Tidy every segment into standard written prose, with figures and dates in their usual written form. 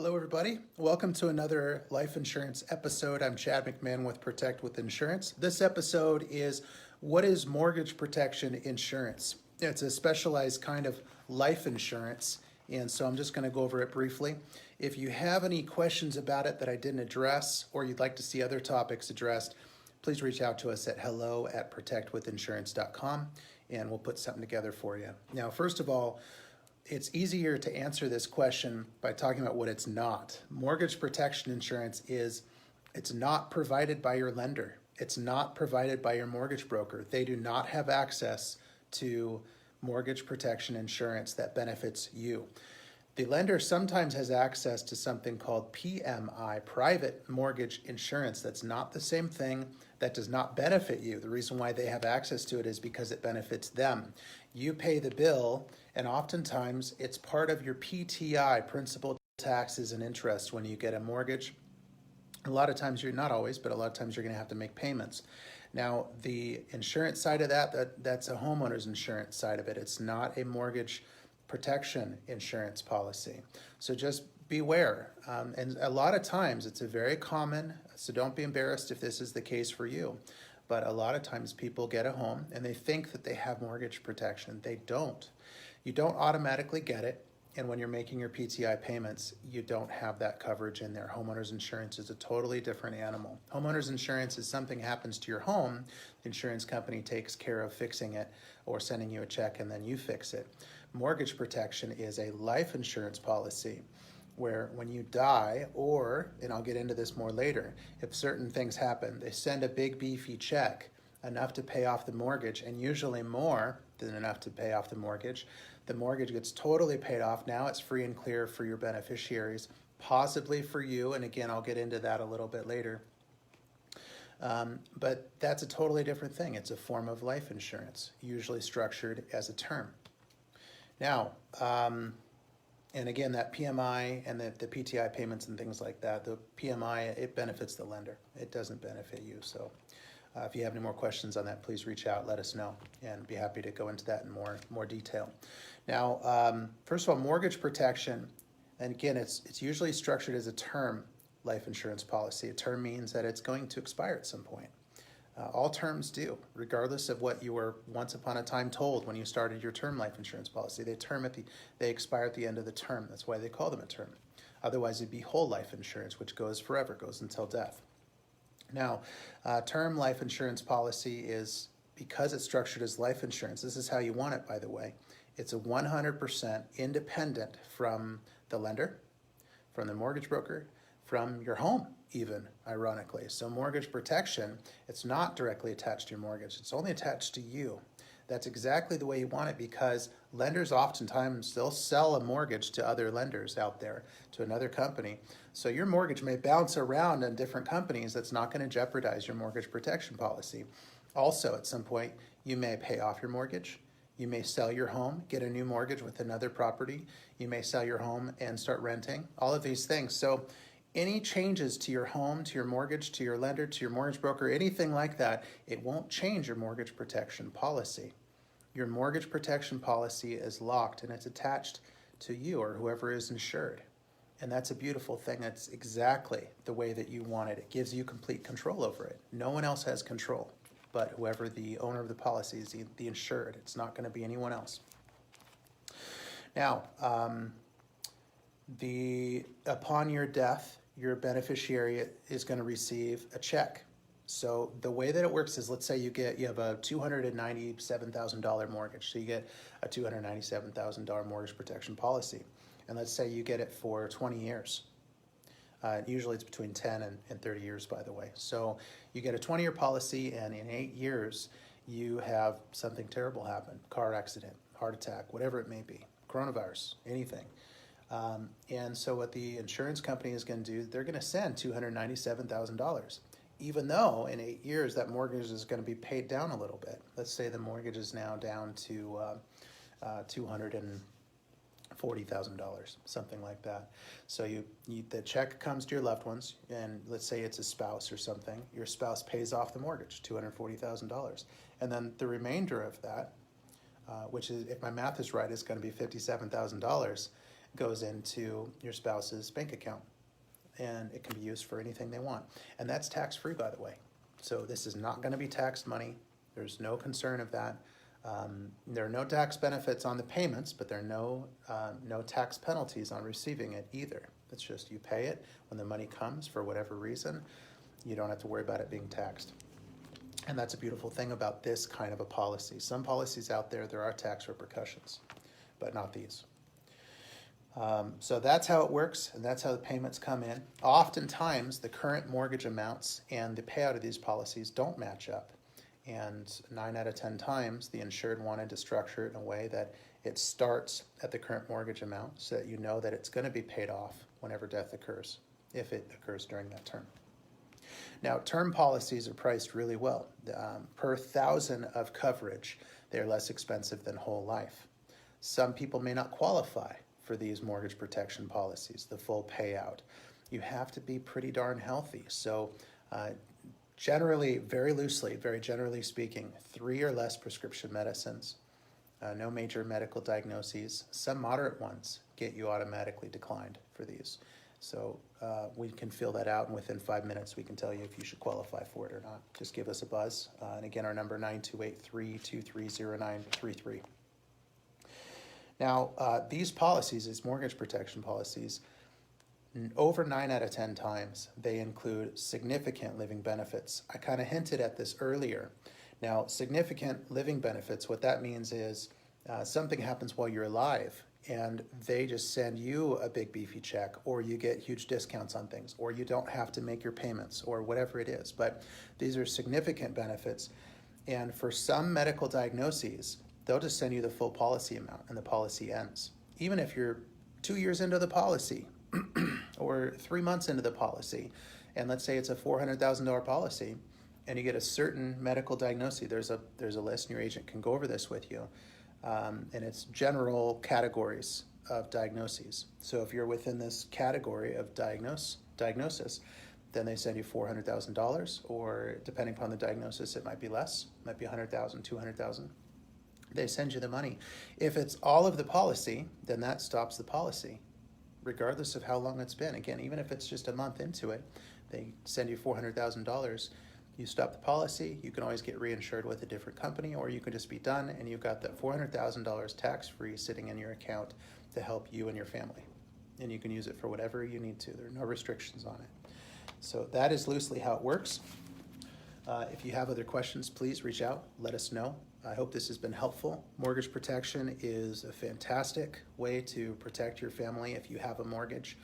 Hello, everybody. Welcome to another life insurance episode. I'm Chad McMahon with Protect with Insurance. This episode is what is mortgage protection insurance? It's a specialized kind of life insurance, and so I'm just going to go over it briefly. If you have any questions about it that I didn't address, or you'd like to see other topics addressed, please reach out to us at hello@protectwithinsurance.com, and we'll put something together for you. Now, first of all, it's easier to answer this question by talking about what it's not. Mortgage protection insurance it's not provided by your lender. It's not provided by your mortgage broker. They do not have access to mortgage protection insurance that benefits you. The lender sometimes has access to something called PMI, private mortgage insurance. That's not the same thing. That does not benefit you. The reason why they have access to it is because it benefits them. You pay the bill, and oftentimes it's part of your PTI, principal, taxes, and interest when you get a mortgage. A lot of times you're not always, but a lot of times you're going to have to make payments. Now, the insurance side of that's a homeowner's insurance side of it. It's not a mortgage protection insurance policy. So just beware. And a lot of times it's a very common, so don't be embarrassed if this is the case for you. But a lot of times people get a home and they think that they have mortgage protection. They don't. You don't automatically get it. And when you're making your PTI payments, you don't have that coverage in there. Homeowners insurance is a totally different animal. Homeowners insurance is something happens to your home, the insurance company takes care of fixing it or sending you a check and then you fix it. Mortgage protection is a life insurance policy where when you die, or, and I'll get into this more later, if certain things happen, they send a big beefy check, enough to pay off the mortgage, and usually more than enough to pay off the mortgage. The mortgage gets totally paid off. Now it's free and clear for your beneficiaries, possibly for you, and again, I'll get into that a little bit later. But that's a totally different thing. It's a form of life insurance, usually structured as a term. Now, and again, that PMI and the PTI payments and things like that, the PMI, it benefits the lender. It doesn't benefit you. So if you have any more questions on that, please reach out, let us know, and be happy to go into that in more detail. Now, first of all, mortgage protection, and again, it's usually structured as a term life insurance policy. A term means that it's going to expire at some point. All terms do, regardless of what you were once upon a time told when you started your term life insurance policy. They expire at the end of the term. That's why they call them a term. Otherwise, it'd be whole life insurance, which goes forever, goes until death. Now, term life insurance policy is, because it's structured as life insurance, this is how you want it, by the way. It's a 100% independent from the lender, from the mortgage broker, from your home, even, ironically. So mortgage protection, it's not directly attached to your mortgage. It's only attached to you. That's exactly the way you want it, because lenders oftentimes, they'll sell a mortgage to other lenders out there, to another company. So your mortgage may bounce around in different companies. That's not going to jeopardize your mortgage protection policy. Also, at some point, you may pay off your mortgage. You may sell your home, get a new mortgage with another property. You may sell your home and start renting, all of these things. So any changes to your home, to your mortgage, to your lender, to your mortgage broker, anything like that, it won't change your mortgage protection policy. Your mortgage protection policy is locked and it's attached to you or whoever is insured. And that's a beautiful thing. That's exactly the way that you want it. It gives you complete control over it. No one else has control but whoever the owner of the policy is, the insured. It's not going to be anyone else. Now, upon your death, your beneficiary is going to receive a check. So the way that it works is, let's say you have a $297,000 mortgage. So you get a $297,000 mortgage protection policy. And let's say you get it for 20 years. Usually it's between 10 and 30 years, by the way. So you get a 20-year policy, and in 8 years, you have something terrible happen: car accident, heart attack, whatever it may be, coronavirus, anything. And so what the insurance company is going to do, they're going to send $297,000, even though in 8 years that mortgage is going to be paid down a little bit. Let's say the mortgage is now down to $240,000, something like that. So the check comes to your loved ones, and let's say it's a spouse or something. Your spouse pays off the mortgage, $240,000, and then the remainder of that, which is, if my math is right, is going to be $57,000. goes into your spouse's bank account, and it can be used for anything they want. And that's tax-free, by the way. So this is not going to be taxed money. There's no concern of that. There are no tax benefits on the payments, but there are no tax penalties on receiving it either. It's just you pay it when the money comes for whatever reason. You don't have to worry about it being taxed. And that's a beautiful thing about this kind of a policy. Some policies out there, there are tax repercussions, but not these. So that's how it works, and that's how the payments come in. Oftentimes, the current mortgage amounts and the payout of these policies don't match up. And 9 out of 10 times, the insured wanted to structure it in a way that it starts at the current mortgage amount so that you know that it's going to be paid off whenever death occurs, if it occurs during that term. Now, term policies are priced really well. Per 1,000 of coverage, they're less expensive than whole life. Some people may not qualify for these mortgage protection policies, the full payout. You have to be pretty darn healthy. So generally, very loosely, very generally speaking, 3 or less prescription medicines, no major medical diagnoses. Some moderate ones get you automatically declined for these. So we can fill that out, and within 5 minutes we can tell you if you should qualify for it or not. Just give us a buzz. And again, our number 928-323-0933. Now, these policies, these mortgage protection policies, over 9 out of 10 times, they include significant living benefits. I kind of hinted at this earlier. Now, significant living benefits, what that means is something happens while you're alive, and they just send you a big beefy check, or you get huge discounts on things, or you don't have to make your payments, or whatever it is. But these are significant benefits, and for some medical diagnoses, they'll just send you the full policy amount, and the policy ends. Even if you're 2 years into the policy, or 3 months into the policy, and let's say it's a $400,000 policy, and you get a certain medical diagnosis, there's a list, and your agent can go over this with you, and it's general categories of diagnoses. So if you're within this category of diagnosis, then they send you $400,000, or depending upon the diagnosis, it might be less, it might be $100,000, $200,000. They send you the money. If it's all of the policy, then that stops the policy, regardless of how long it's been. Again, even if it's just a month into it, they send you $400,000. You stop the policy, you can always get reinsured with a different company, or you can just be done and you've got that $400,000 tax-free sitting in your account to help you and your family. And you can use it for whatever you need to. There are no restrictions on it. So that is loosely how it works. If you have other questions, please reach out, let us know. I hope this has been helpful. Mortgage protection is a fantastic way to protect your family if you have a mortgage.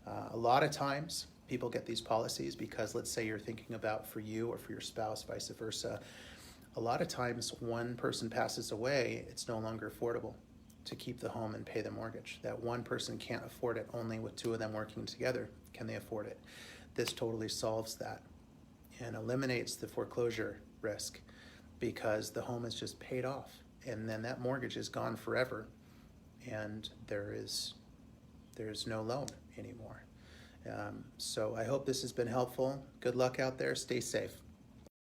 A lot of times, people get these policies because, let's say you're thinking about for you or for your spouse, vice versa. A lot of times, one person passes away, it's no longer affordable to keep the home and pay the mortgage. That one person can't afford it. Only with 2 of them working together can they afford it. This totally solves that and eliminates the foreclosure risk, because the home is just paid off, and then that mortgage is gone forever, and there's no loan anymore. So I hope this has been helpful. Good luck out there. Stay safe.